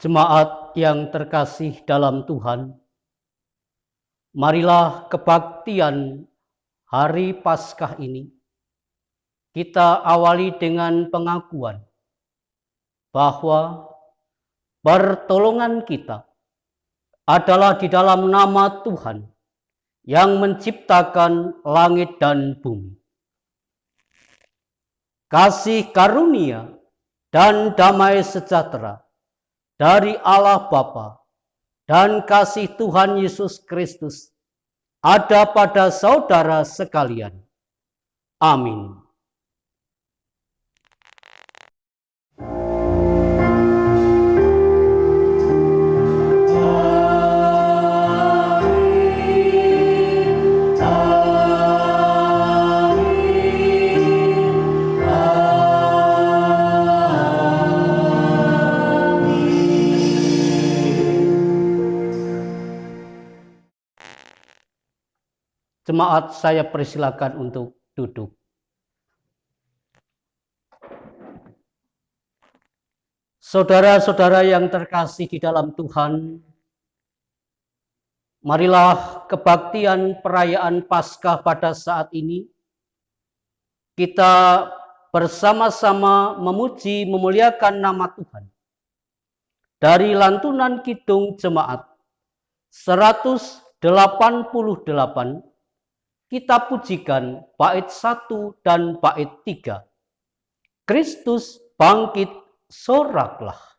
Jemaat yang terkasih dalam Tuhan, marilah kebaktian hari Paskah ini kita awali dengan pengakuan bahwa pertolongan kita adalah di dalam nama Tuhan yang menciptakan langit dan bumi. Kasih karunia dan damai sejahtera dari Allah Bapa dan kasih Tuhan Yesus Kristus ada pada saudara sekalian. Amin. Jemaat, saya persilakan untuk duduk. Saudara-saudara yang terkasih di dalam Tuhan, marilah kebaktian perayaan Paskah pada saat ini kita bersama-sama memuji memuliakan nama Tuhan. Dari lantunan kidung jemaat 188, kita pujikan bait 1 dan bait 3. Kristus bangkit, soraklah.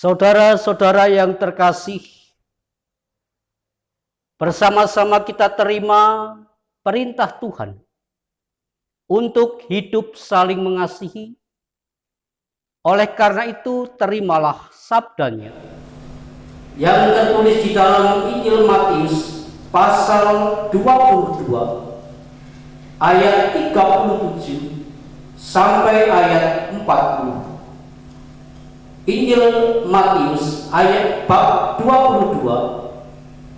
Saudara-saudara yang terkasih, bersama-sama kita terima perintah Tuhan untuk hidup saling mengasihi. Oleh karena itu, terimalah sabdanya yang tertulis di dalam Injil Matius pasal 22 ayat 37 sampai ayat 40. Injil Matius ayat bab 22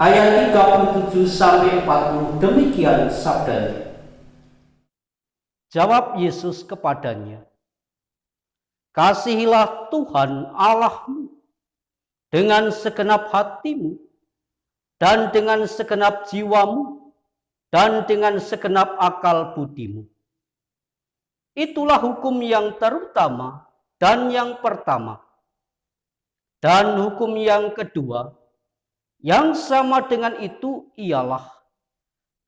ayat 37 sampai 40, demikian sabdanya. Jawab Yesus kepadanya, kasihilah Tuhan Allahmu dengan segenap hatimu dan dengan segenap jiwamu dan dengan segenap akal budimu. Itulah hukum yang terutama dan yang pertama. Dan hukum yang kedua, yang sama dengan itu ialah,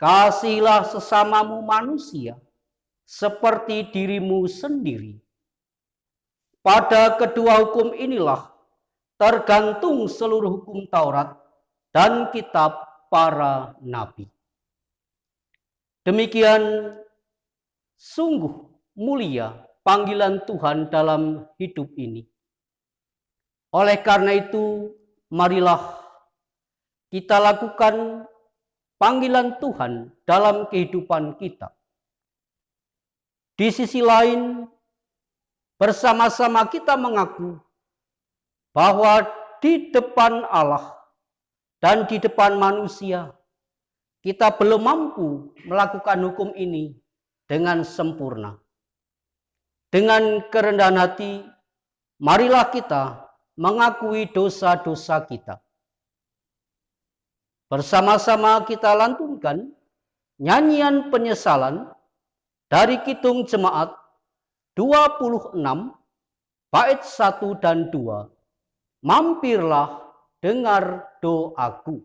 kasihilah sesamamu manusia seperti dirimu sendiri. Pada kedua hukum inilah tergantung seluruh hukum Taurat dan kitab para nabi. Demikian sungguh mulia panggilan Tuhan dalam hidup ini. Oleh karena itu, marilah kita lakukan panggilan Tuhan dalam kehidupan kita. Di sisi lain, bersama-sama kita mengaku bahwa di depan Allah dan di depan manusia, kita belum mampu melakukan hukum ini dengan sempurna. Dengan kerendahan hati, marilah kita mengakui dosa-dosa kita. Bersama-sama kita lantunkan nyanyian penyesalan dari Kidung Jemaat 26, bait 1 dan 2. Mampirlah, dengar doaku.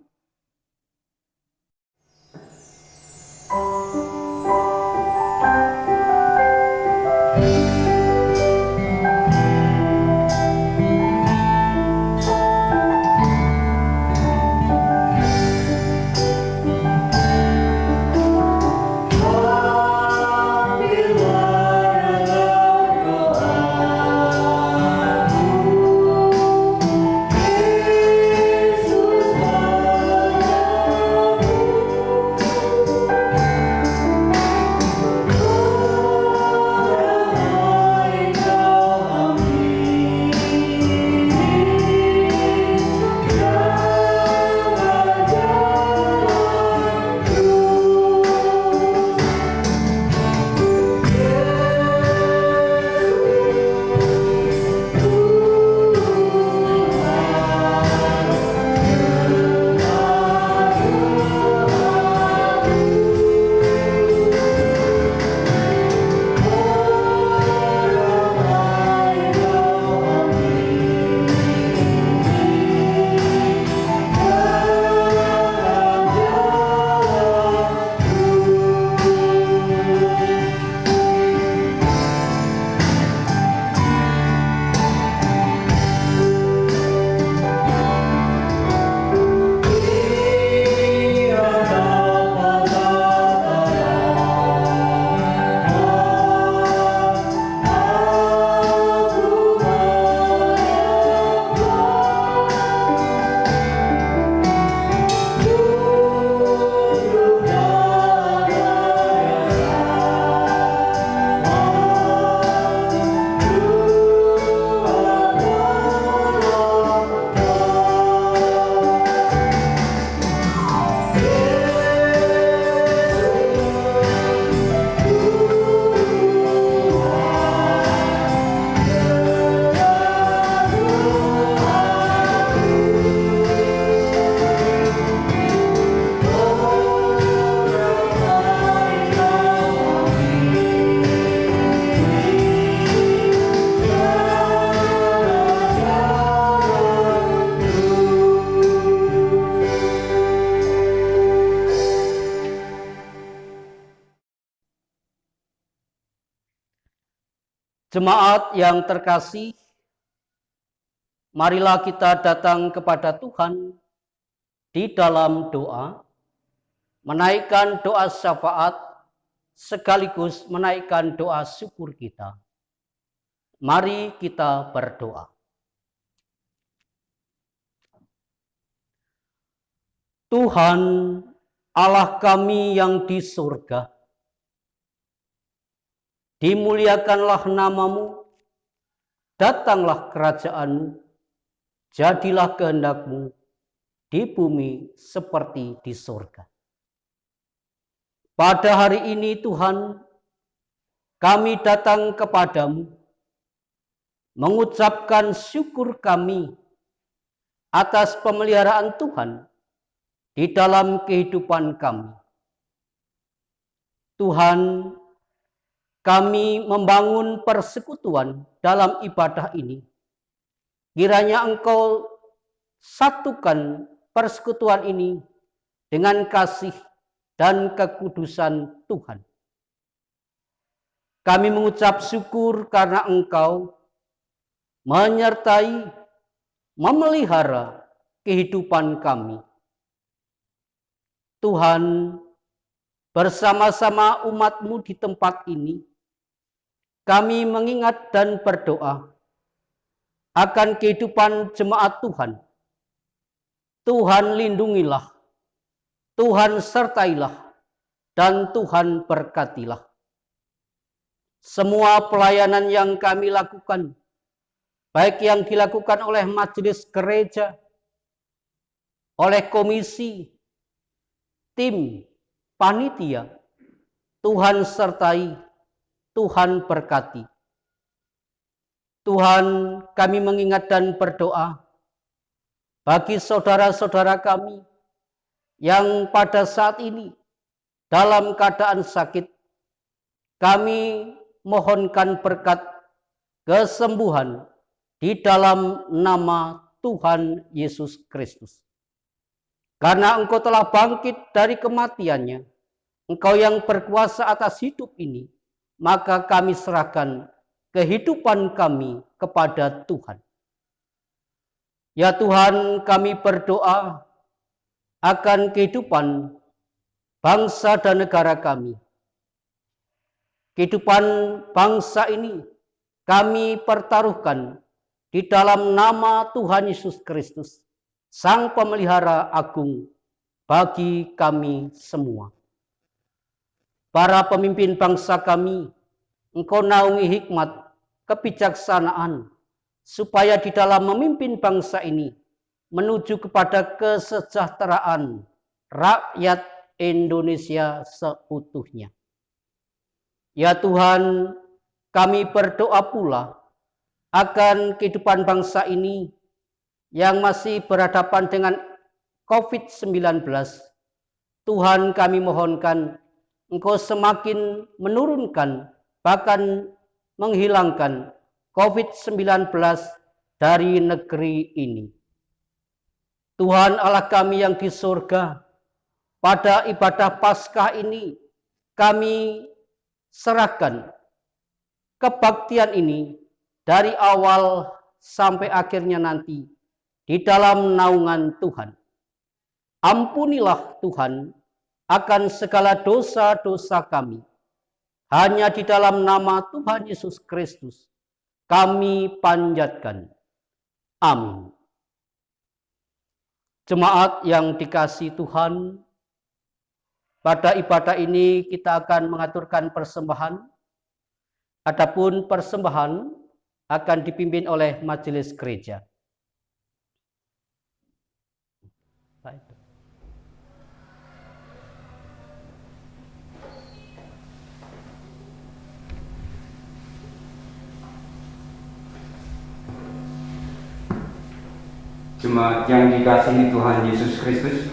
Jemaat yang terkasih, marilah kita datang kepada Tuhan di dalam doa, menaikkan doa syafaat sekaligus menaikkan doa syukur kita. Mari kita berdoa. Tuhan Allah kami yang di surga, dimuliakanlah namamu, datanglah kerajaanmu, jadilah kehendakmu di bumi seperti di surga. Pada hari ini Tuhan, kami datang kepadamu, mengucapkan syukur kami atas pemeliharaan Tuhan di dalam kehidupan kami. Tuhan, kami membangun persekutuan dalam ibadah ini. Kiranya Engkau satukan persekutuan ini dengan kasih dan kekudusan Tuhan. Kami mengucap syukur karena Engkau menyertai, memelihara kehidupan kami. Tuhan, bersama-sama umat-Mu di tempat ini, kami mengingat dan berdoa akan kehidupan jemaat Tuhan. Tuhan lindungilah, Tuhan sertailah, dan Tuhan berkatilah. Semua pelayanan yang kami lakukan, baik yang dilakukan oleh majelis gereja, oleh komisi, tim, panitia, Tuhan sertai, Tuhan berkati. Tuhan, kami mengingat dan berdoa bagi saudara-saudara kami yang pada saat ini dalam keadaan sakit. Kami mohonkan berkat kesembuhan di dalam nama Tuhan Yesus Kristus. Karena Engkau telah bangkit dari kematiannya, Engkau yang berkuasa atas hidup ini, maka kami serahkan kehidupan kami kepada Tuhan. Ya Tuhan, kami berdoa akan kehidupan bangsa dan negara kami. Kehidupan bangsa ini kami pertaruhkan di dalam nama Tuhan Yesus Kristus, Sang Pemelihara Agung bagi kami semua. Para pemimpin bangsa kami, Engkau naungi hikmat, kebijaksanaan, supaya di dalam memimpin bangsa ini menuju kepada kesejahteraan rakyat Indonesia seutuhnya. Ya Tuhan, kami berdoa pula akan kehidupan bangsa ini yang masih berhadapan dengan COVID-19. Tuhan, kami mohonkan Engkau semakin menurunkan, bahkan menghilangkan COVID-19 dari negeri ini. Tuhan Allah kami yang di surga, pada ibadah Paskah ini kami serahkan kebaktian ini dari awal sampai akhirnya nanti di dalam naungan Tuhan. Ampunilah Tuhan akan segala dosa-dosa kami. Hanya di dalam nama Tuhan Yesus Kristus kami panjatkan. Amin. Jemaat yang dikasihi Tuhan, pada ibadah ini kita akan mengaturkan persembahan. Adapun persembahan akan dipimpin oleh majelis gereja. Jemaat yang dikasihi Tuhan Yesus Kristus,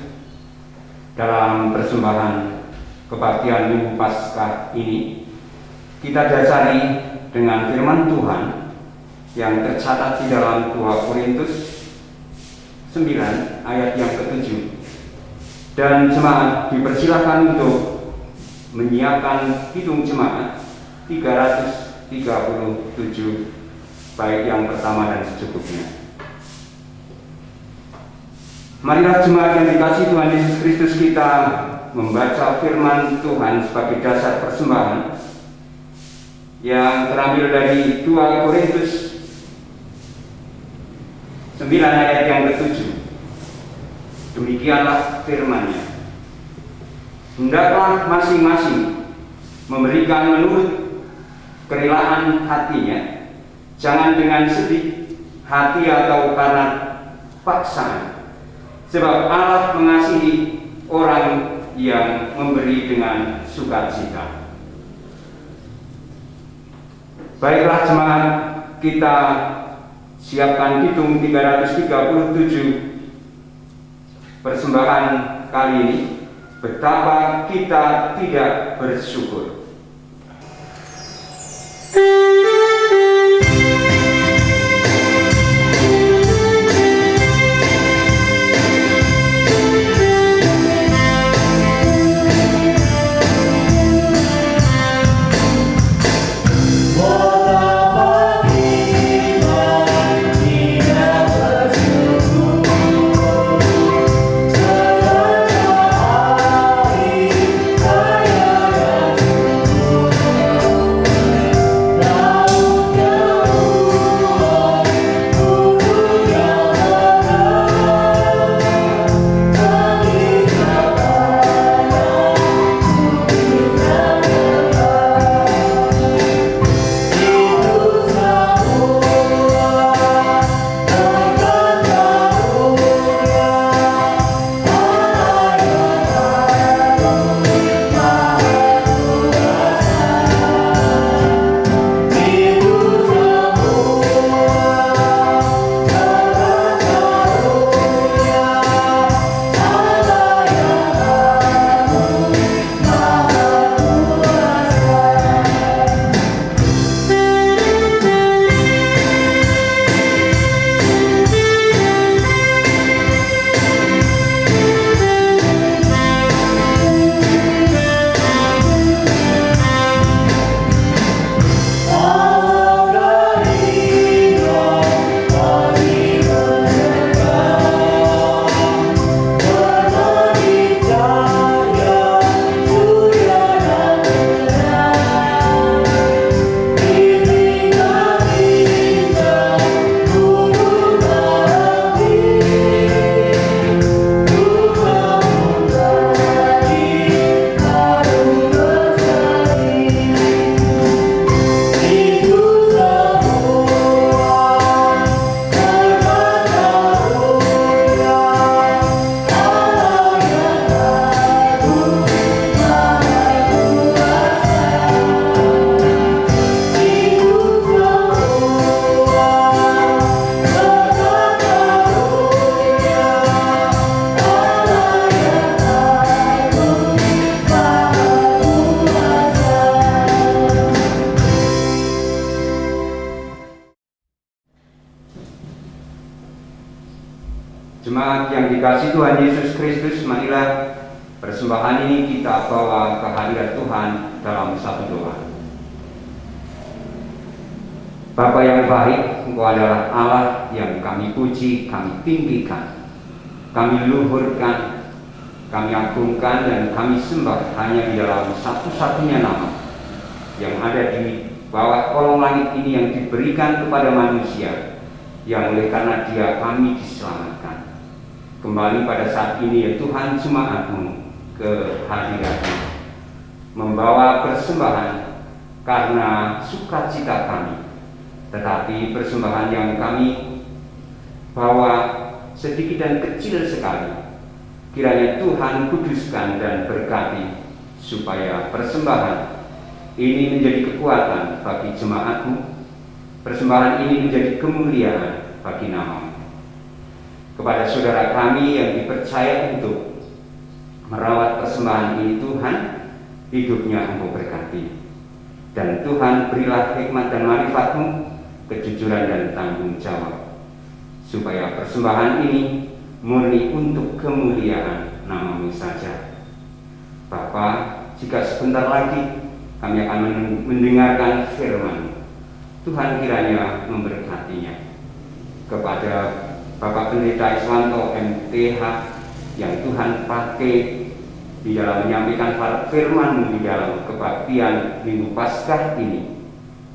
dalam persembahan kebaktian Minggu Paskah ini kita dasari dengan firman Tuhan yang tercatat di dalam 2 Korintus 9 ayat yang ke-7. Dan jemaat dipersilakan untuk menyiapkan hitung jemaat 337 baik yang pertama dan secukupnya. Marilah jemaat yang dikasihi Tuhan Yesus Kristus, kita membaca firman Tuhan sebagai dasar persembahan yang terambil dari 2 Korintus 9 ayat yang ke-7. Demikianlah firman-Nya. Hendaklah masing-masing memberikan menurut kerelaan hatinya, jangan dengan sedih hati atau karena paksaan. Sebab Allah mengasihi orang yang memberi dengan sukacita. Baiklah jemaat, kita siapkan hitung 337 persembahan kali ini. Betapa kita tidak bersyukur. dikasihi Tuhan Yesus Kristus, marilah persembahan ini kita bawa ke hadirat Tuhan dalam satu doa. Bapa yang baik, Engkau adalah Allah yang kami puji, kami tinggikan, kami luhurkan, kami agungkan, dan kami sembah hanya di dalam satu-satunya nama yang ada di bawah kolong langit ini yang diberikan kepada manusia, yang oleh karena Dia kami diselamatkan. Kembali pada saat ini ya Tuhan, jemaat-Mu ke hadirat-Mu, membawa persembahan karena sukacita kami, tetapi persembahan yang kami bawa sedikit dan kecil sekali, kiranya Tuhan kuduskan dan berkati, supaya persembahan ini menjadi kekuatan bagi jemaat-Mu, persembahan ini menjadi kemuliaan bagi nama-Mu. Kepada saudara kami yang dipercaya untuk merawat persembahan ini, Tuhan, hidupnya Engkau berkati. Dan Tuhan, berilah hikmat dan marifat-Mu, kejujuran dan tanggung jawab, supaya persembahan ini murni untuk kemuliaan nama-Mu saja. Bapa, jika sebentar lagi kami akan mendengarkan firman, Tuhan kiranya memberkatinya. Kepada Bapak Pendeta Iswanto MTH yang Tuhan pakai di dalam menyampaikan firman di dalam kebaktian Minggu Paskah ini,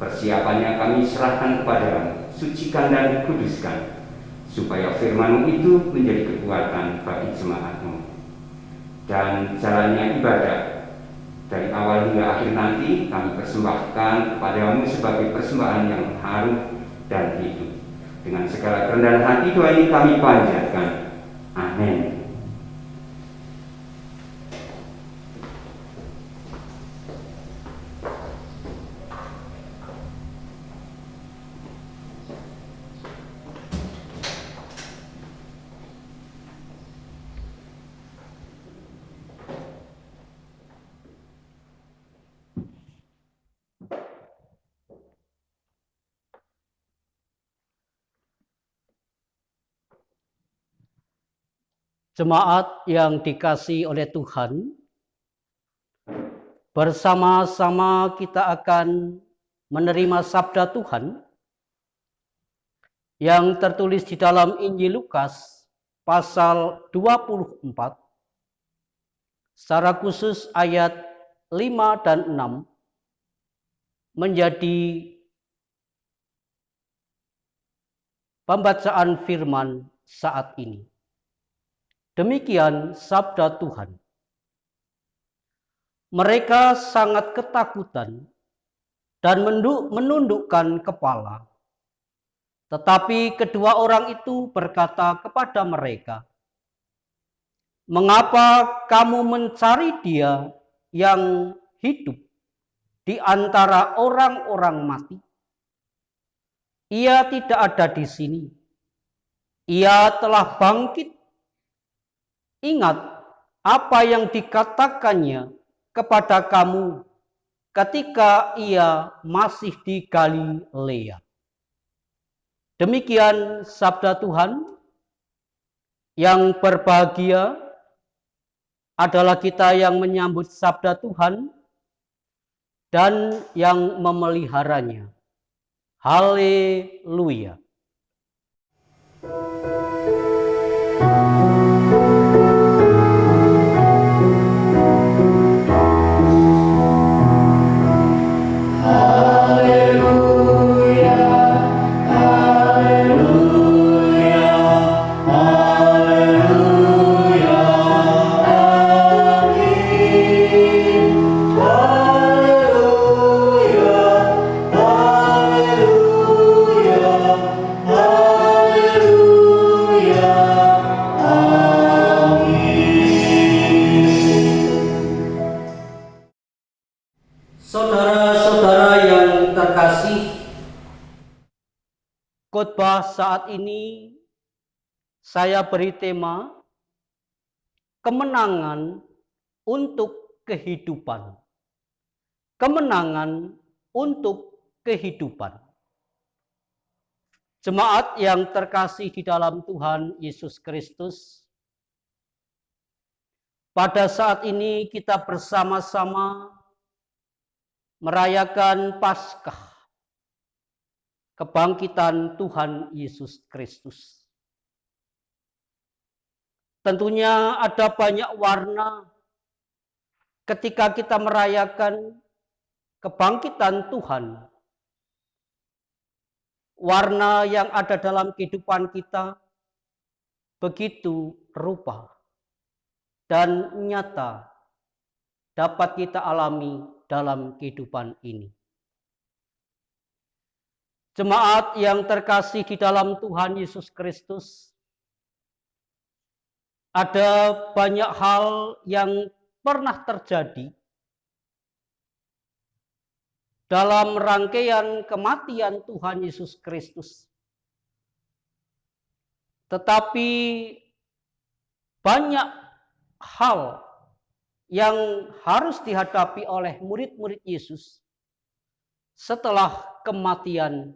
persiapannya kami serahkan kepada-Mu, sucikan dan kuduskan, supaya firman-Mu itu menjadi kekuatan bagi jemaat-Mu. Dan jalannya ibadah dari awal hingga akhir nanti kami persembahkan kepada-Mu sebagai persembahan yang harum dan hidup. Dengan segala kerendahan hati doa ini kami panjatkan. Amin. Jemaat yang dikasihi oleh Tuhan, bersama-sama kita akan menerima sabda Tuhan yang tertulis di dalam Injil Lukas pasal 24, secara khusus ayat 5 dan 6 menjadi pembacaan firman saat ini. Demikian sabda Tuhan. Mereka sangat ketakutan dan menundukkan kepala. Tetapi kedua orang itu berkata kepada mereka, "Mengapa kamu mencari Dia yang hidup di antara orang-orang mati? Ia tidak ada di sini. Ia telah bangkit. Ingat apa yang dikatakannya kepada kamu ketika Ia masih di Galilea." Demikian sabda Tuhan. Yang berbahagia adalah kita yang menyambut sabda Tuhan dan yang memeliharanya. Haleluya. Saudara-saudara yang terkasih, khotbah saat ini saya beri tema kemenangan untuk kehidupan. Kemenangan untuk kehidupan. Jemaat yang terkasih di dalam Tuhan Yesus Kristus, Pada saat ini kita bersama-sama merayakan Paskah, kebangkitan Tuhan Yesus Kristus. Tentunya ada banyak warna ketika kita merayakan kebangkitan Tuhan. Warna yang ada dalam kehidupan kita begitu rupa dan nyata dapat kita alami dalam kehidupan ini. Jemaat yang terkasih di dalam Tuhan Yesus Kristus, ada banyak hal yang pernah terjadi dalam rangkaian kematian Tuhan Yesus Kristus. Tetapi banyak hal yang harus dihadapi oleh murid-murid Yesus setelah kematian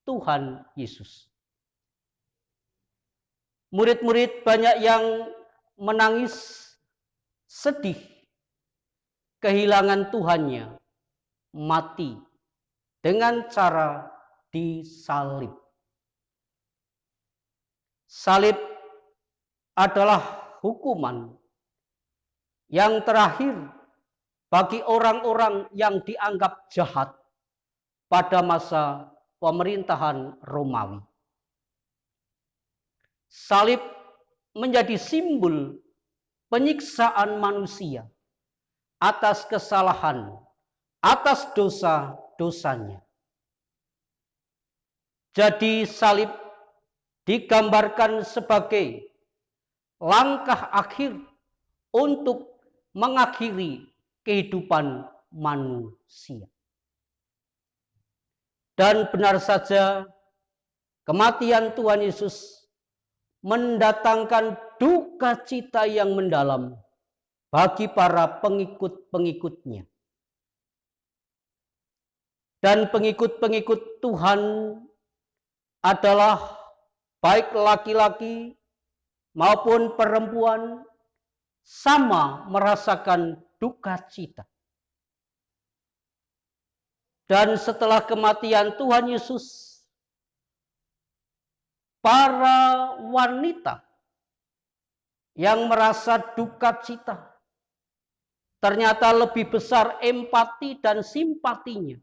Tuhan Yesus. Murid-murid banyak yang menangis sedih kehilangan Tuhannya mati dengan cara disalib. Salib adalah hukuman yang terakhir bagi orang-orang yang dianggap jahat pada masa pemerintahan Romawi. Salib menjadi simbol penyiksaan manusia atas kesalahan, atas dosa-dosanya. Jadi salib digambarkan sebagai langkah akhir untuk mengakhiri kehidupan manusia. Dan benar saja kematian Tuhan Yesus mendatangkan duka cita yang mendalam bagi para pengikut-pengikutnya. Dan pengikut-pengikut Tuhan adalah baik laki-laki maupun perempuan sama merasakan duka cita. Dan setelah kematian Tuhan Yesus, para wanita yang merasa duka cita ternyata lebih besar empati dan simpatinya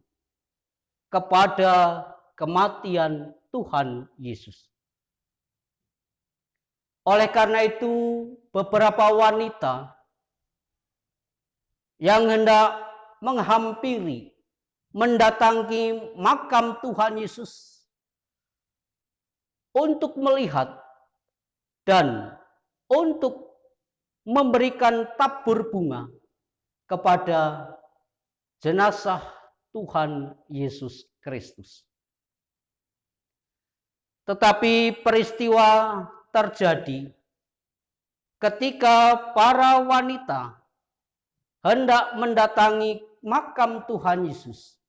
kepada kematian Tuhan Yesus. Oleh karena itu, beberapa wanita yang hendak menghampiri, mendatangi makam Tuhan Yesus untuk melihat dan untuk memberikan tabur bunga kepada jenazah Tuhan Yesus Kristus. Tetapi peristiwa terjadi ketika para wanita hendak mendatangi makam Tuhan Yesus.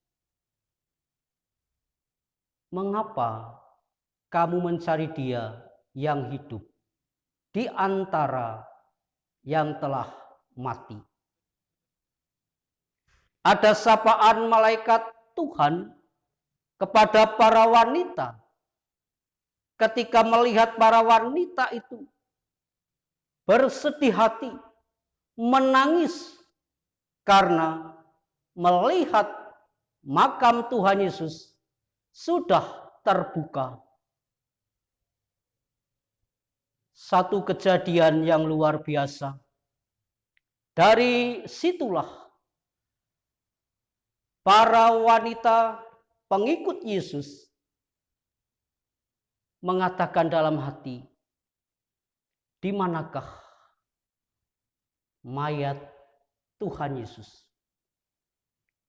Mengapa kamu mencari Dia yang hidup di antara yang telah mati? Ada sapaan malaikat Tuhan kepada para wanita ketika melihat para wanita itu bersedih hati, menangis karena melihat makam Tuhan Yesus sudah terbuka. Satu kejadian yang luar biasa. Dari situlah para wanita pengikut Yesus mengatakan dalam hati, di manakah mayat Tuhan Yesus?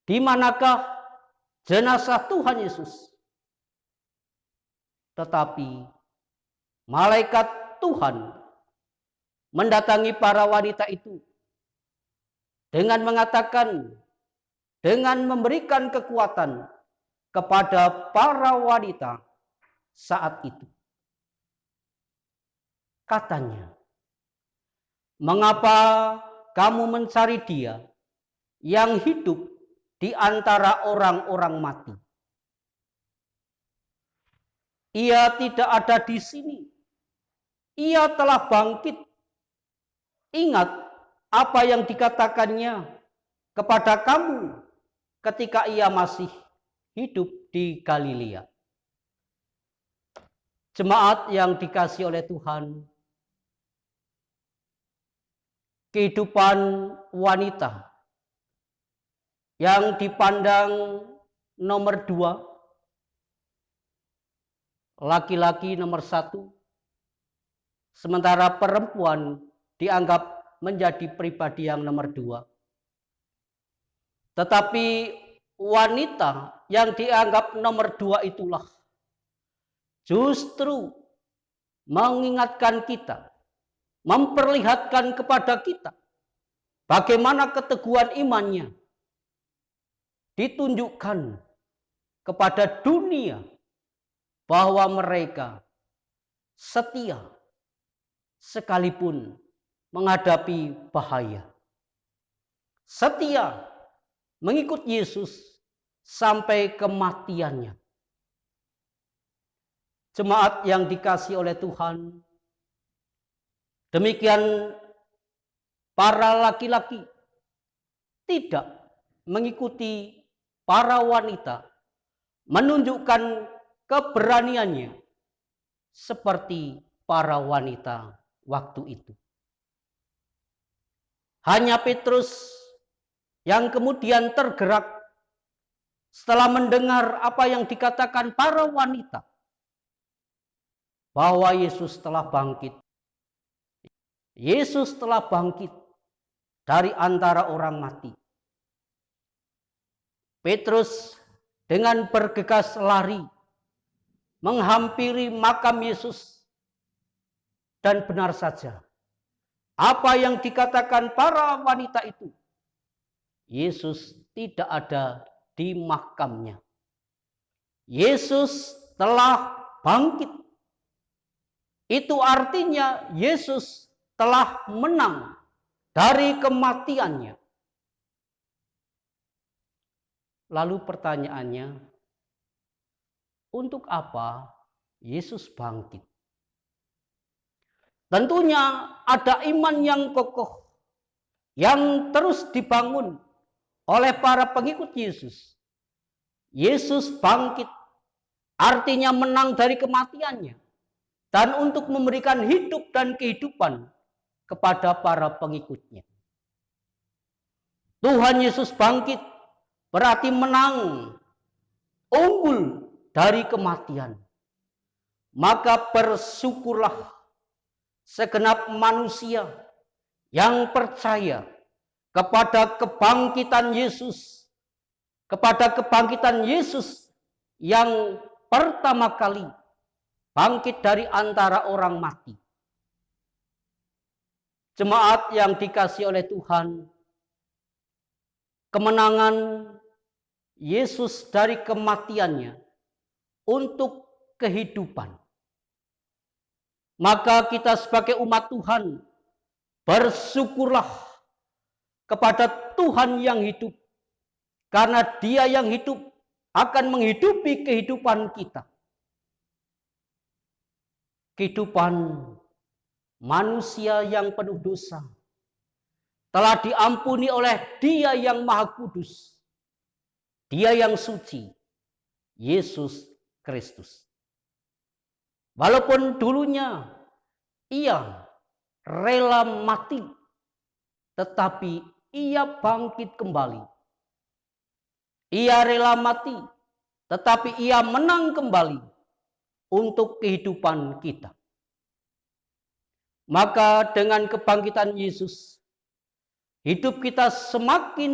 Di manakah jenazah Tuhan Yesus? Tetapi malaikat Tuhan mendatangi para wanita itu dengan mengatakan, dengan memberikan kekuatan kepada para wanita saat itu. Katanya, Mengapa kamu mencari Dia yang hidup di antara orang-orang mati? Ia tidak ada di sini. Ia telah bangkit. Ingat apa yang dikatakannya kepada kamu ketika ia masih hidup di Galilea. Jemaat yang dikasihi oleh Tuhan, kehidupan wanita yang dipandang nomor 2, laki-laki nomor 1, sementara perempuan dianggap menjadi pribadi yang nomor 2. Tetapi wanita yang dianggap nomor 2 itulah justru mengingatkan kita, memperlihatkan kepada kita bagaimana keteguhan imannya ditunjukkan kepada dunia bahwa mereka setia sekalipun menghadapi bahaya. Setia mengikut Yesus sampai kematiannya. Jemaat yang dikasihi oleh Tuhan, demikian para laki-laki tidak mengikuti para wanita, menunjukkan keberaniannya seperti para wanita waktu itu. Hanya Petrus yang kemudian tergerak setelah mendengar apa yang dikatakan para wanita, bahwa Yesus telah bangkit. Yesus telah bangkit dari antara orang mati. Petrus dengan bergegas lari menghampiri makam Yesus, dan benar saja apa yang dikatakan para wanita itu. Yesus tidak ada di makamnya. Yesus telah bangkit. Itu artinya Yesus telah menang dari kematiannya. Lalu pertanyaannya, untuk apa Yesus bangkit? Tentunya ada iman yang kokoh yang terus dibangun oleh para pengikut Yesus. Yesus bangkit artinya menang dari kematiannya dan untuk memberikan hidup dan kehidupan kepada para pengikutnya. Tuhan Yesus bangkit berarti menang, unggul dari kematian. Maka bersyukurlah segenap manusia yang percaya kepada kebangkitan Yesus, kepada kebangkitan Yesus yang pertama kali bangkit dari antara orang mati. Jemaat yang dikasihi oleh Tuhan, kemenangan Yesus dari kematiannya untuk kehidupan. Maka kita sebagai umat Tuhan bersyukurlah kepada Tuhan yang hidup, karena Dia yang hidup akan menghidupi kehidupan kita. Kehidupan manusia yang penuh dosa telah diampuni oleh Dia yang Maha Kudus, Dia yang suci, Yesus Kristus. Walaupun dulunya Ia rela mati, tetapi Ia bangkit kembali. Ia rela mati, tetapi Ia menang kembali untuk kehidupan kita. Maka dengan kebangkitan Yesus, hidup kita semakin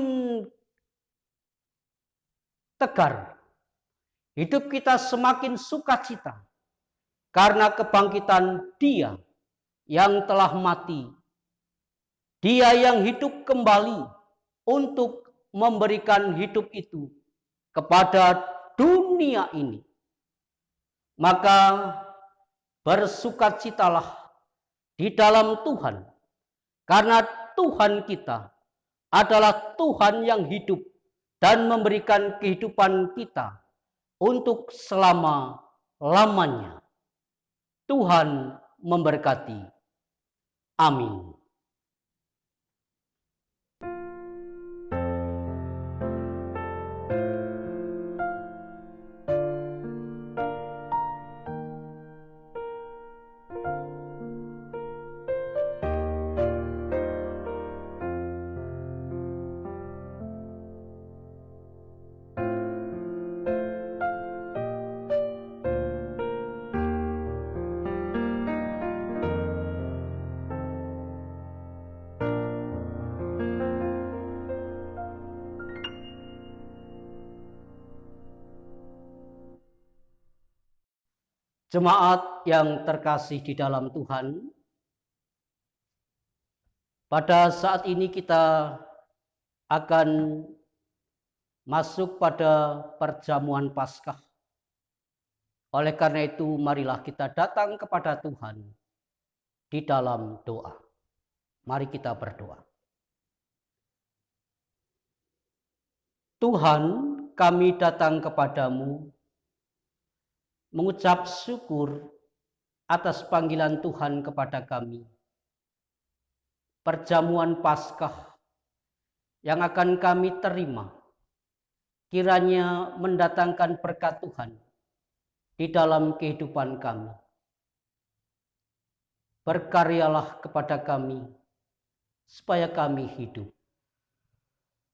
tegar. Hidup kita semakin sukacita karena kebangkitan Dia yang telah mati. Dia yang hidup kembali untuk memberikan hidup itu kepada dunia ini. Maka bersukacitalah di dalam Tuhan, Karena Tuhan kita adalah Tuhan yang hidup dan memberikan kehidupan kita untuk selama-lamanya. Tuhan memberkati. Amin. Jemaat yang terkasih di dalam Tuhan, pada saat ini kita akan masuk pada perjamuan Paskah. Oleh karena itu, marilah kita datang kepada Tuhan di dalam doa. Mari kita berdoa. Tuhan, kami datang kepadamu mengucap syukur atas panggilan Tuhan kepada kami. Perjamuan Paskah yang akan kami terima kiranya mendatangkan berkat Tuhan di dalam kehidupan kami. Berkaryalah kepada kami supaya kami hidup.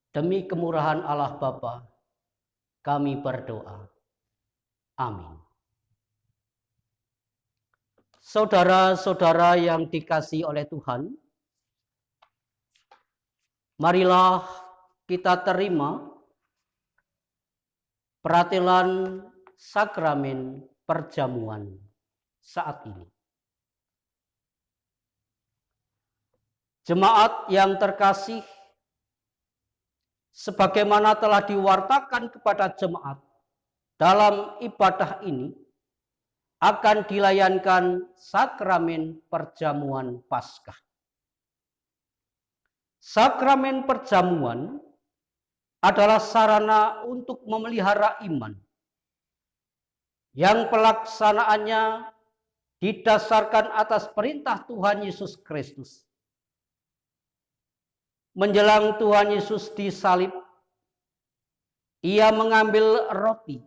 Demi kemurahan Allah Bapa, kami berdoa. Amin. Saudara-saudara yang dikasihi oleh Tuhan, marilah kita terima peratelan sakramen perjamuan saat ini. Jemaat yang terkasih, sebagaimana telah diwartakan kepada jemaat dalam ibadah ini, akan dilayankan sakramen perjamuan Paskah. Sakramen perjamuan adalah sarana untuk memelihara iman yang pelaksanaannya didasarkan atas perintah Tuhan Yesus Kristus. Menjelang Tuhan Yesus disalib, ia mengambil roti,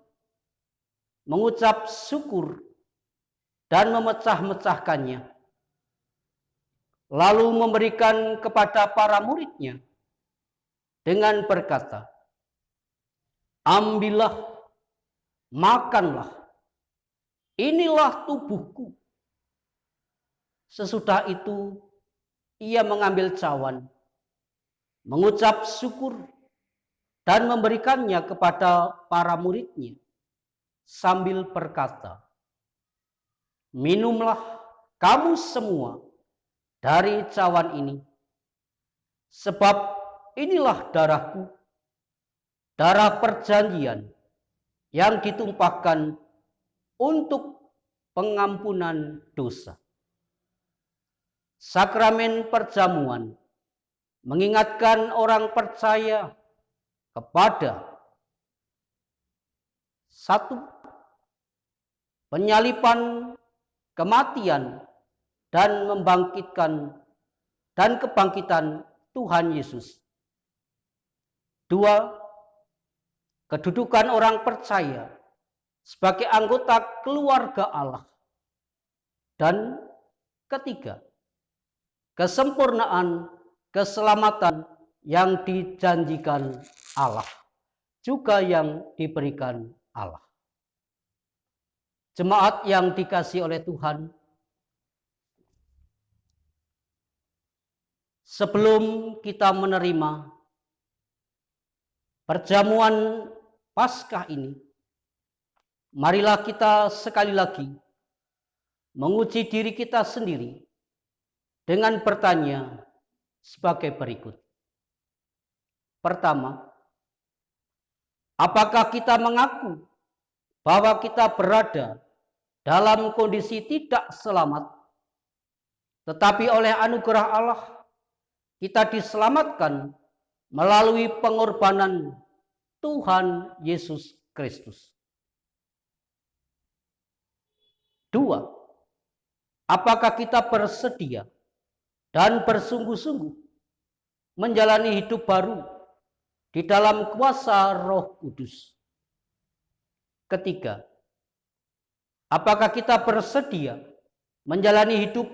mengucap syukur, dan memecah-mecahkannya. Lalu memberikan kepada para muridnya dengan berkata, "Ambillah, makanlah, inilah tubuhku." Sesudah itu ia mengambil cawan, mengucap syukur, dan memberikannya kepada para muridnya sambil berkata, "Minumlah kamu semua dari cawan ini, sebab inilah darahku, darah perjanjian yang ditumpahkan untuk pengampunan dosa." Sakramen perjamuan mengingatkan orang percaya kepada satu, penyaliban, kematian, dan kebangkitan Tuhan Yesus. Dua, kedudukan orang percaya sebagai anggota keluarga Allah. Dan ketiga, kesempurnaan keselamatan yang dijanjikan Allah, juga yang diberikan Allah. Jemaat yang dikasihi oleh Tuhan, sebelum kita menerima perjamuan Paskah ini, marilah kita sekali lagi menguji diri kita sendiri dengan bertanya sebagai berikut. Pertama, apakah kita mengaku bahwa kita berada dalam kondisi tidak selamat, tetapi oleh anugerah Allah kita diselamatkan melalui pengorbanan Tuhan Yesus Kristus. 2. Apakah kita bersedia dan bersungguh-sungguh menjalani hidup baru di dalam kuasa Roh Kudus? 3. Apakah kita bersedia menjalani hidup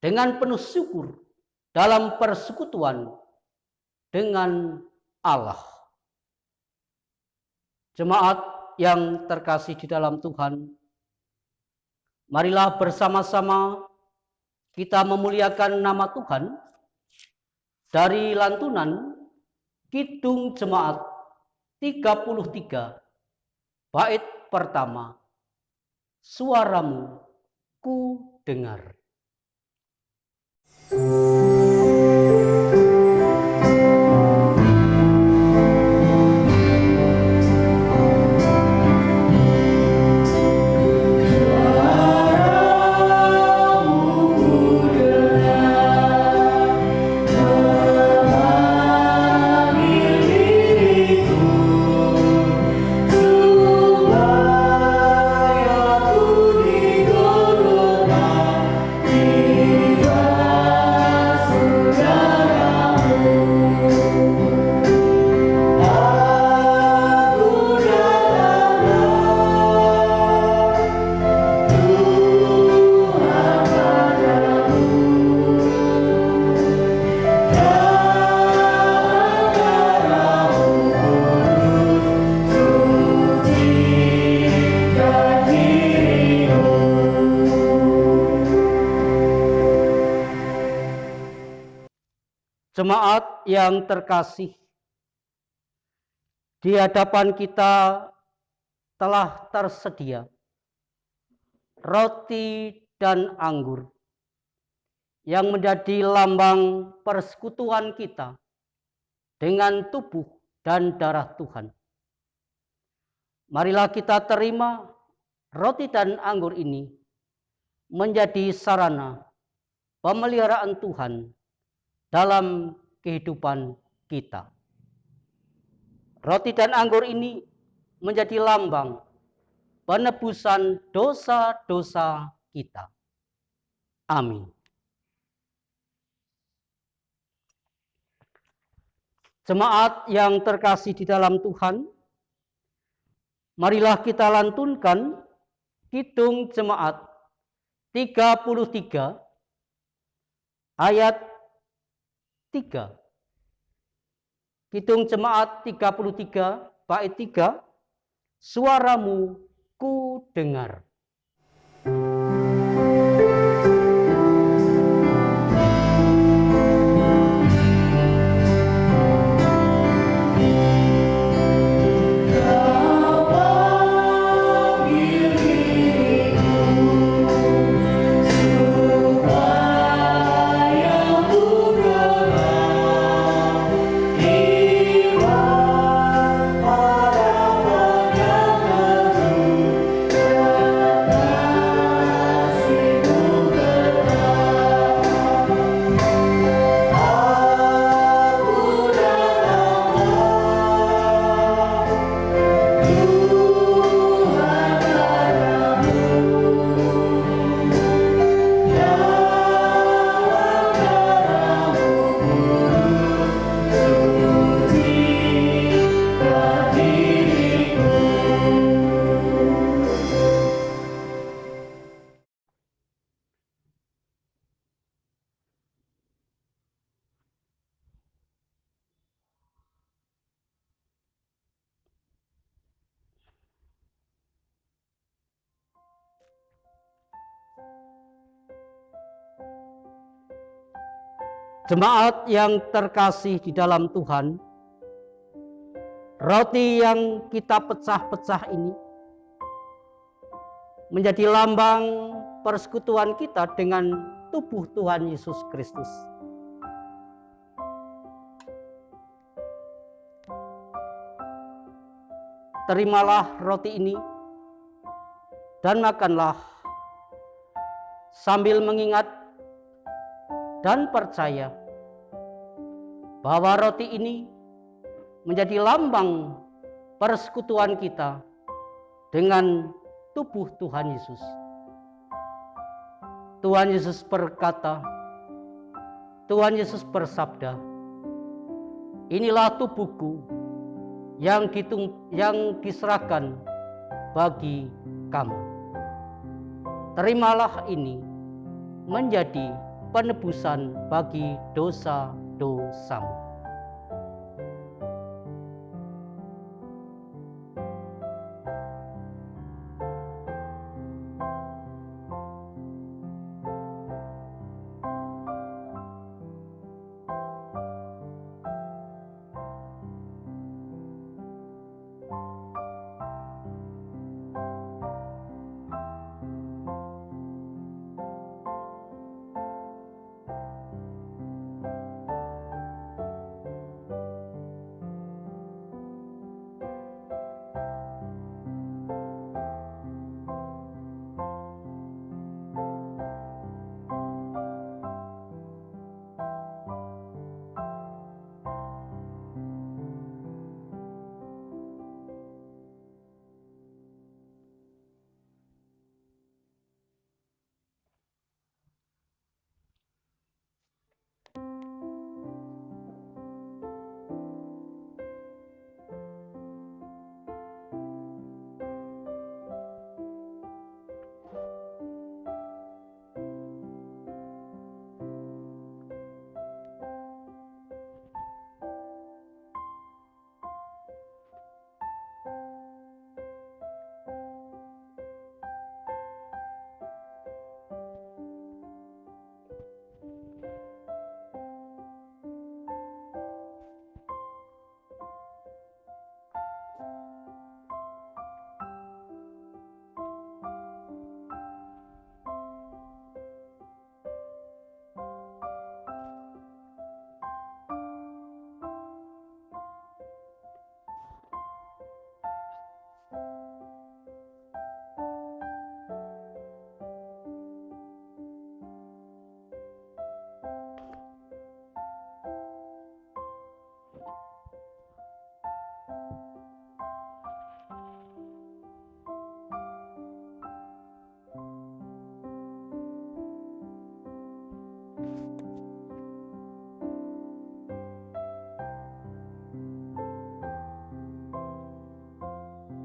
dengan penuh syukur dalam persekutuan dengan Allah? Jemaat yang terkasih di dalam Tuhan, marilah bersama-sama kita memuliakan nama Tuhan dari lantunan Kidung Jemaat 33, bait pertama, Suaramu ku dengar. Jemaat yang terkasih, di hadapan kita telah tersedia roti dan anggur yang menjadi lambang persekutuan kita dengan tubuh dan darah Tuhan. Marilah kita terima roti dan anggur ini menjadi sarana pemeliharaan Tuhan dalam kehidupan kita. Roti dan anggur ini menjadi lambang penebusan dosa-dosa kita. Amin. Jemaat yang terkasih di dalam Tuhan, marilah kita lantunkan Kidung Jemaat 33 ayat 3. Kidung Jemaat 33 bait 3, Suaramu ku dengar. Jemaat yang terkasih di dalam Tuhan, roti yang kita pecah-pecah ini menjadi lambang persekutuan kita dengan tubuh Tuhan Yesus Kristus. Terimalah roti ini dan makanlah sambil mengingat dan percaya bahwa roti ini menjadi lambang persekutuan kita dengan tubuh Tuhan Yesus. Tuhan Yesus berkata, Tuhan Yesus bersabda, inilah tubuhku yang diserahkan bagi kamu. Terimalah ini menjadi penebusan bagi dosa-dosamu.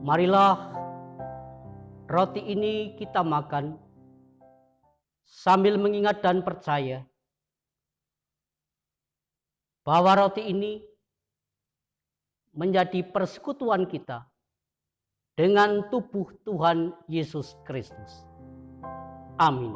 Marilah roti ini kita makan sambil mengingat dan percaya bahwa roti ini menjadi persekutuan kita dengan tubuh Tuhan Yesus Kristus. Amin.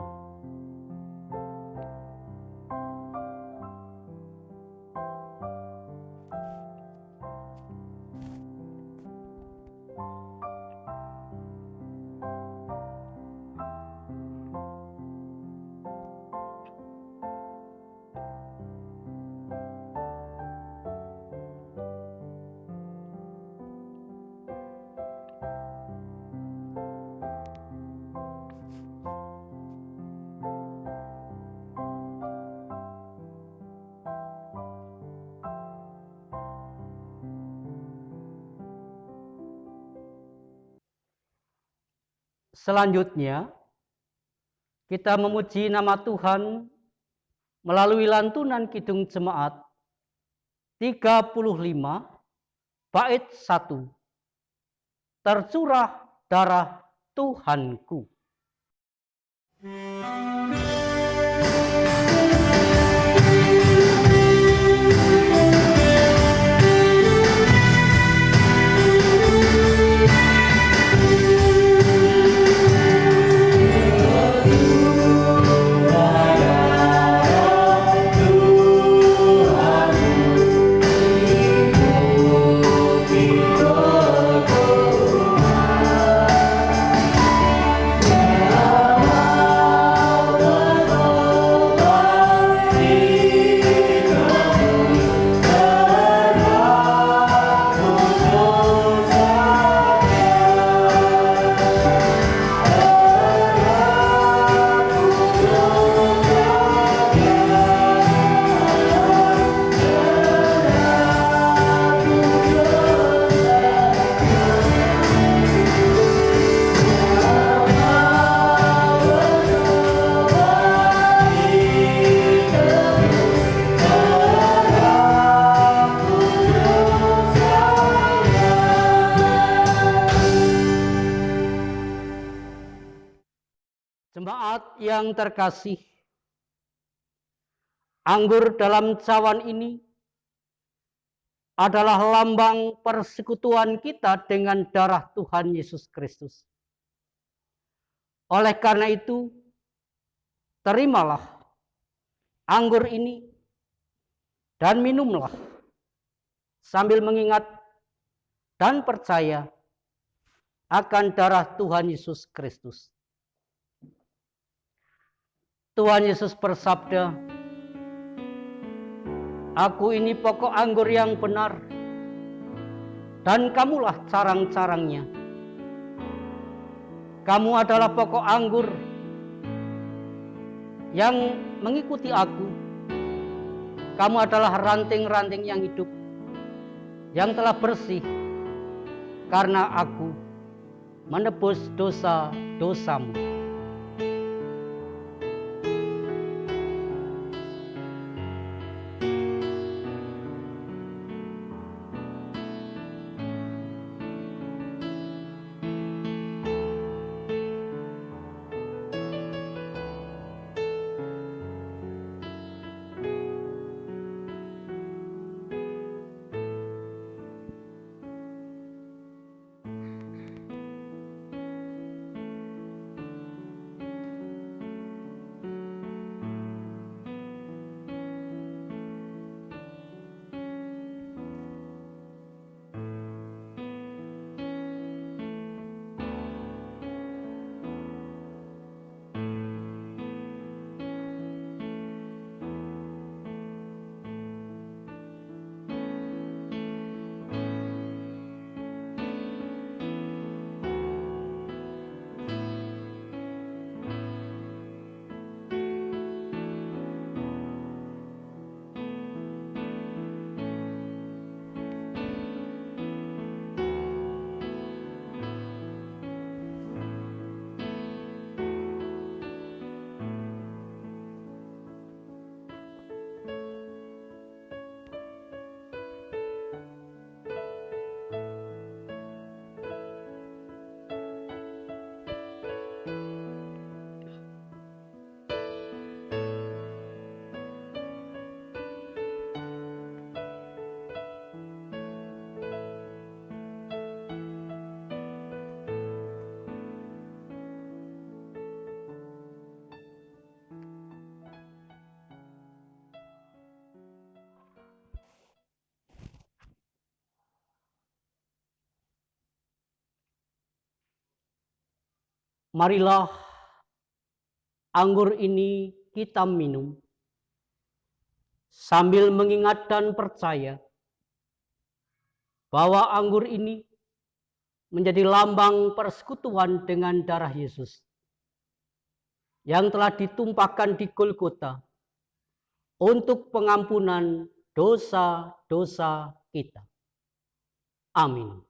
Selanjutnya, kita memuji nama Tuhan melalui lantunan Kidung Jemaat 35 bait 1. Tercurah darah Tuhanku. yang terkasih, anggur dalam cawan ini adalah lambang persekutuan kita dengan darah Tuhan Yesus Kristus. Oleh karena itu, terimalah anggur ini dan minumlah sambil mengingat dan percaya akan darah Tuhan Yesus Kristus. Tuhan Yesus bersabda, "Aku ini pokok anggur yang benar, dan kamulah carang-carangnya. Kamu adalah pokok anggur yang mengikuti aku. Kamu adalah ranting-ranting yang hidup, yang telah bersih, karena aku menebus dosa-dosamu." Marilah anggur ini kita minum sambil mengingat dan percaya bahwa anggur ini menjadi lambang persekutuan dengan darah Yesus yang telah ditumpahkan di Golgota untuk pengampunan dosa-dosa kita. Amin.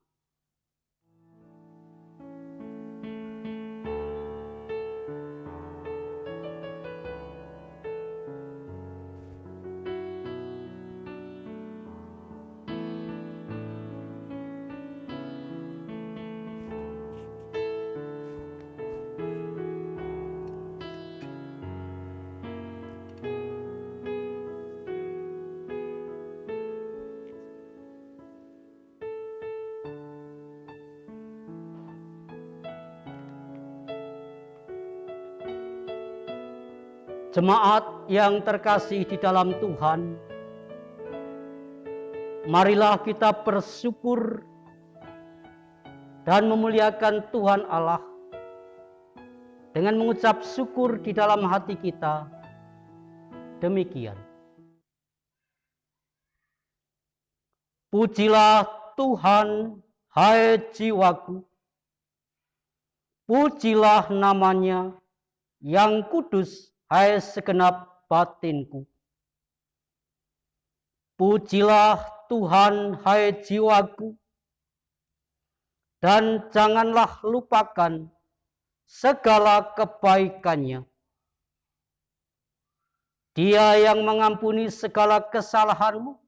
Jemaat yang terkasih di dalam Tuhan, marilah kita bersyukur dan memuliakan Tuhan Allah dengan mengucap syukur di dalam hati kita. Demikian. Pujilah Tuhan, hai jiwaku. Pujilah namanya yang kudus, hai segenap batinku. Pujilah Tuhan, hai jiwaku, dan janganlah lupakan segala kebaikannya. Dia yang mengampuni segala kesalahanmu,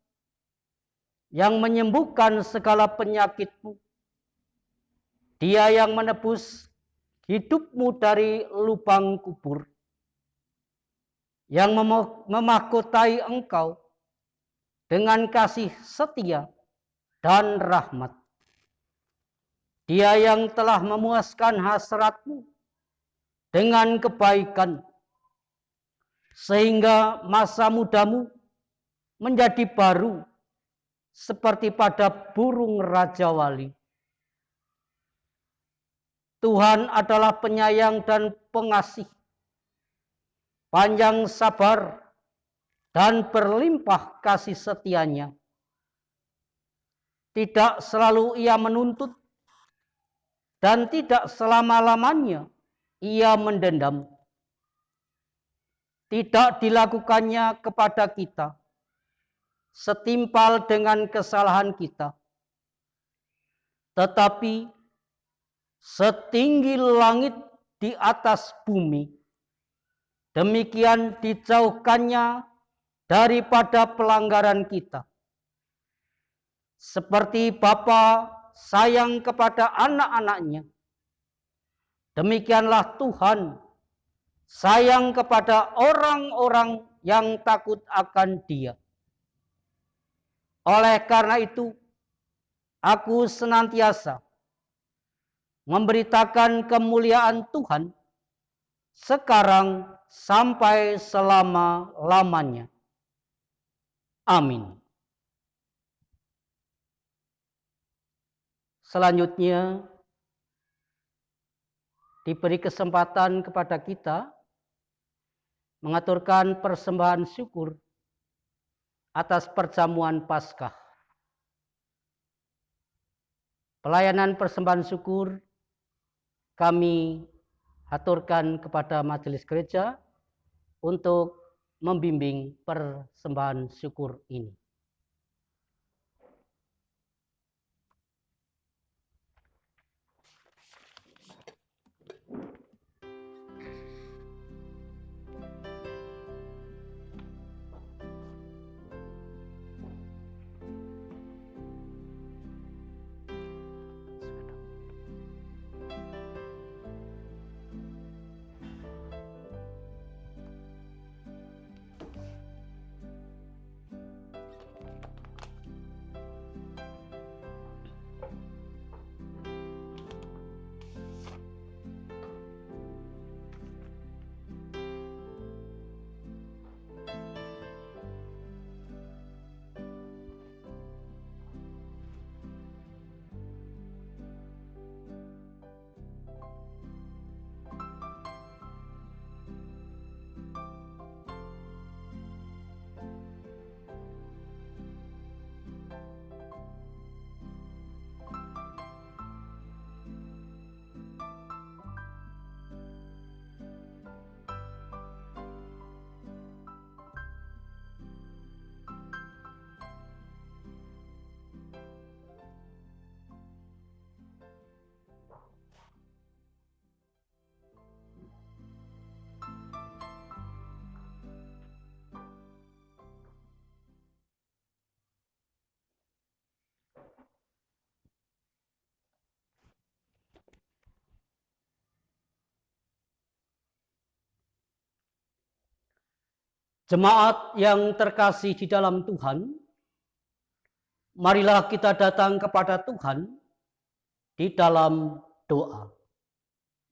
yang menyembuhkan segala penyakitmu. Dia yang menebus hidupmu dari lubang kubur, yang memahkotai engkau dengan kasih setia dan rahmat. Dia yang telah memuaskan hasratmu dengan kebaikan, sehingga masa mudamu menjadi baru seperti pada burung raja wali. Tuhan adalah penyayang dan pengasih, panjang sabar dan berlimpah kasih setianya. Tidak selalu ia menuntut dan tidak selama-lamanya ia mendendam. Tidak dilakukannya kepada kita setimpal dengan kesalahan kita, tetapi setinggi langit di atas bumi, demikian dijauhkannya daripada pelanggaran kita. Seperti Bapa sayang kepada anak-anaknya, demikianlah Tuhan sayang kepada orang-orang yang takut akan Dia. Oleh karena itu, aku senantiasa memberitakan kemuliaan Tuhan sekarang sampai selama-lamanya. Amin. Selanjutnya, diberi kesempatan kepada kita mengaturkan persembahan syukur atas perjamuan Paskah. Pelayanan persembahan syukur kami aturkan kepada majelis gereja untuk membimbing persembahan syukur ini. Jemaat yang terkasih di dalam Tuhan, marilah kita datang kepada Tuhan di dalam doa.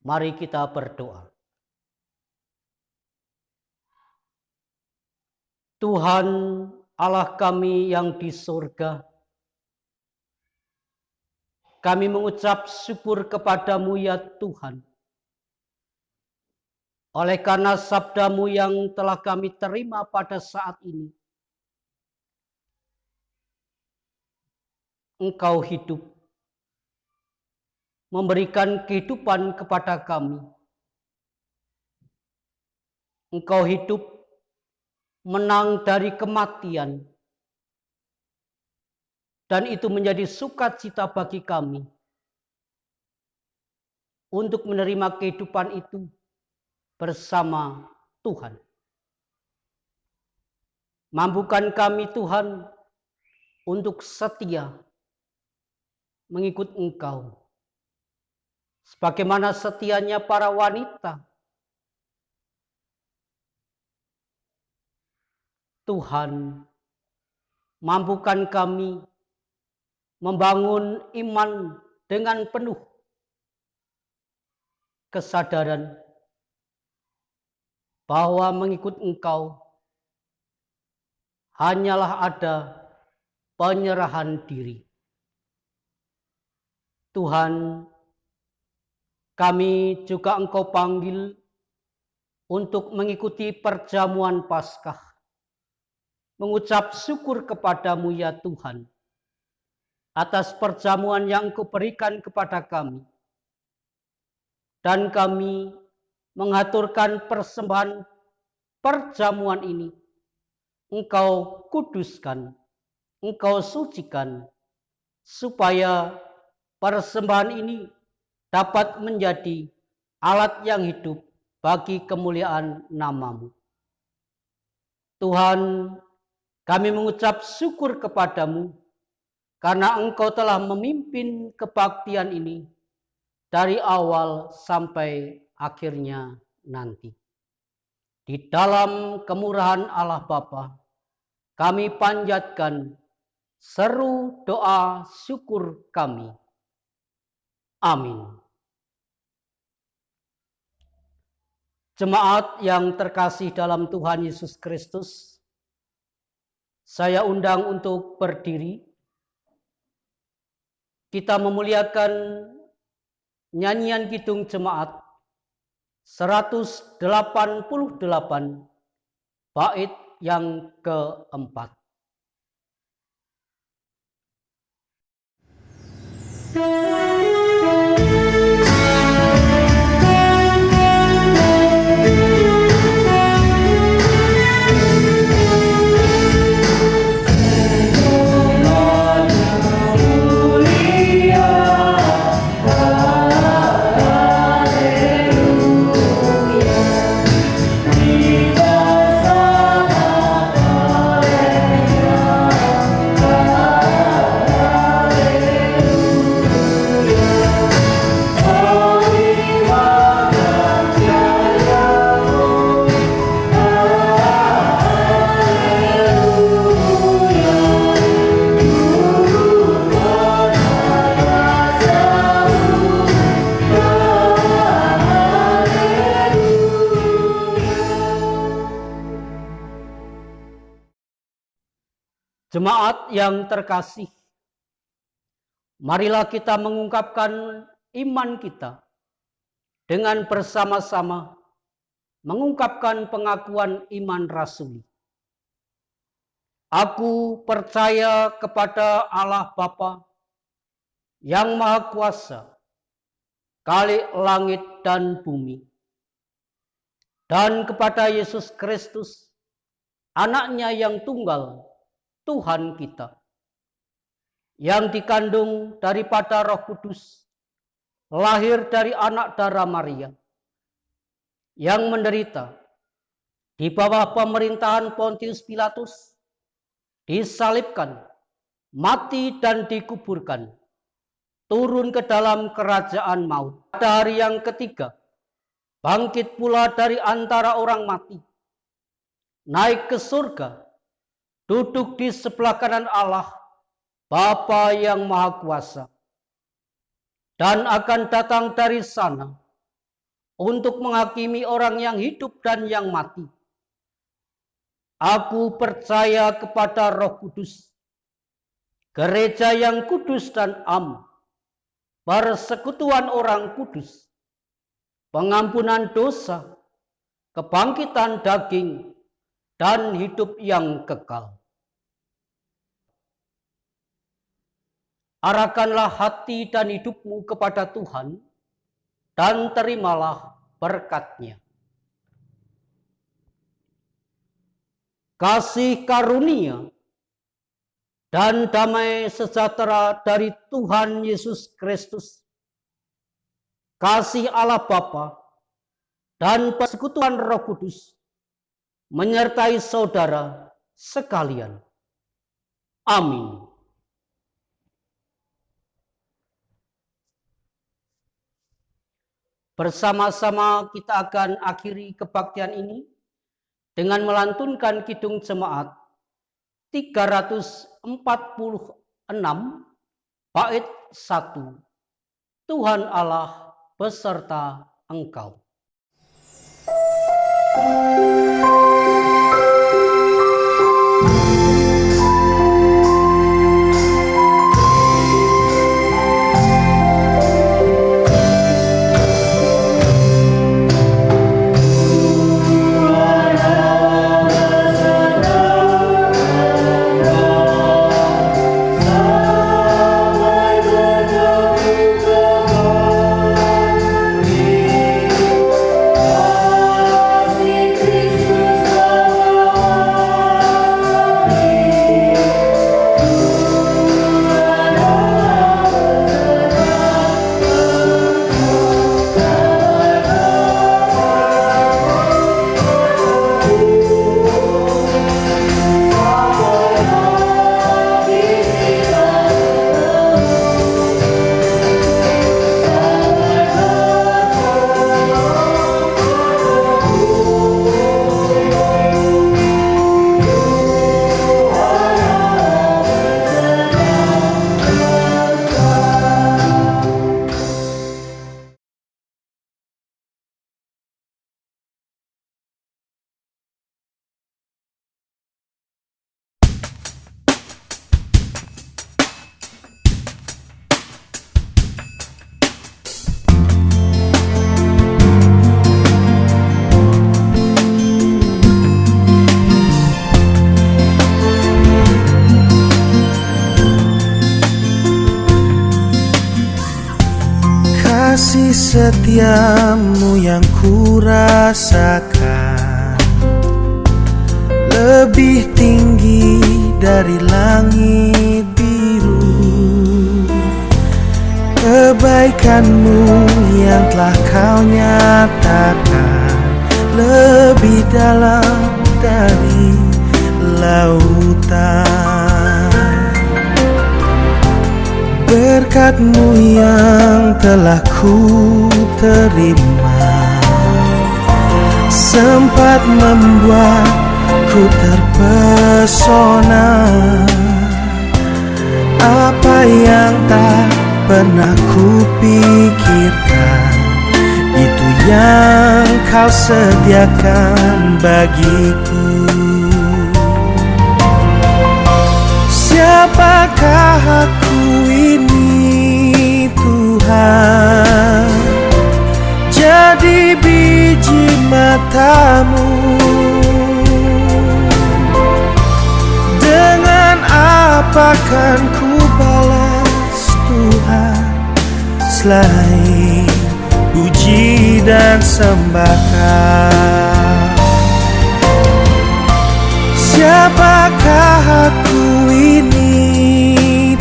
Mari kita berdoa. Tuhan Allah kami yang di surga, kami mengucap syukur kepadamu ya Tuhan. Oleh karena sabdamu yang telah kami terima pada saat ini, Engkau hidup, memberikan kehidupan kepada kami. Engkau hidup, menang dari kematian. Dan itu menjadi sukacita bagi kami untuk menerima kehidupan itu bersama Tuhan. Mampukan kami Tuhan untuk setia mengikut Engkau. Sebagaimana setianya para wanita Tuhan, mampukan kami membangun iman dengan penuh kesadaran bahwa mengikut Engkau hanyalah ada penyerahan diri. Tuhan, kami juga Engkau panggil untuk mengikuti perjamuan Paskah, mengucap syukur kepadamu ya Tuhan, atas perjamuan yang Engkau berikan kepada kami. Dan kami mengaturkan persembahan perjamuan ini. Engkau kuduskan, Engkau sucikan, supaya persembahan ini dapat menjadi alat yang hidup bagi kemuliaan nama-Mu. Tuhan, kami mengucap syukur kepadamu karena Engkau telah memimpin kebaktian ini dari awal sampai akhirnya nanti. Di dalam kemurahan Allah Bapa, kami panjatkan seru doa syukur kami. Amin. Jemaat yang terkasih dalam Tuhan Yesus Kristus, saya undang untuk berdiri. Kita memuliakan nyanyian kidung jemaat 188 bait yang keempat. Jemaat yang terkasih, marilah kita mengungkapkan iman kita dengan bersama-sama mengungkapkan pengakuan iman rasuli. Aku percaya kepada Allah Bapa yang Maha Kuasa, Khalik langit dan bumi, dan kepada Yesus Kristus, Anaknya yang tunggal, Tuhan kita, yang dikandung daripada Roh Kudus, lahir dari anak darah Maria, yang menderita di bawah pemerintahan Pontius Pilatus, disalibkan, mati dan dikuburkan, turun ke dalam kerajaan maut. Pada hari yang ketiga, bangkit pula dari antara orang mati, naik ke surga, duduk di sebelah kanan Allah, Bapa yang Maha Kuasa, dan akan datang dari sana untuk menghakimi orang yang hidup dan yang mati. Aku percaya kepada Roh Kudus, gereja yang kudus dan am, persekutuan orang kudus, pengampunan dosa, kebangkitan daging, dan hidup yang kekal. Arahkanlah hati dan hidupmu kepada Tuhan, dan terimalah berkat-Nya. Kasih karunia dan damai sejahtera dari Tuhan Yesus Kristus, kasih Allah Bapa, dan persekutuan Roh Kudus menyertai saudara sekalian. Amin. Bersama-sama kita akan akhiri kebaktian ini dengan melantunkan kidung jemaat 346 bait 1. Tuhan Allah beserta engkau. Kasih setiamu yang kurasakan lebih tinggi dari langit biru. Kebaikanmu yang telah kau nyatakan lebih dalam dari lautan. Berkat-Mu yang telah ku terima sempat membuatku terpesona. Apa yang tak pernah ku pikirkan, itu yang kau sediakan bagiku. Siapakah aku ini Tuhan? Jadi biji mata-Mu. Dengan apa kan ku balas Tuhan selain puji dan sembahkan? Siapakah aku ini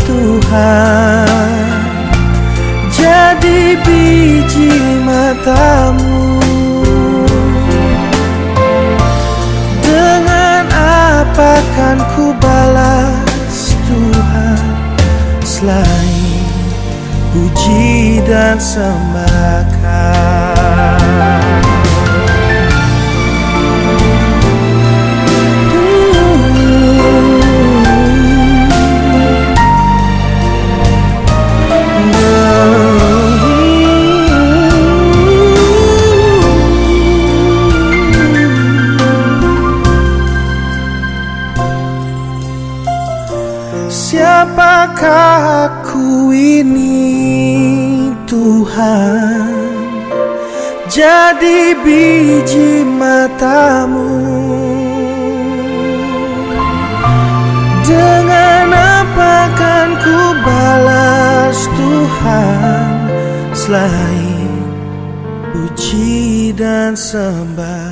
Tuhan? Jadi biji mata-Mu. Dengan apa kan ku balas Tuhan selain puji dan sembahkan? Siapakah aku ini Tuhan? Jadi biji mata-Mu. Dengan apa kan ku balas Tuhan selain puji dan sembahkan?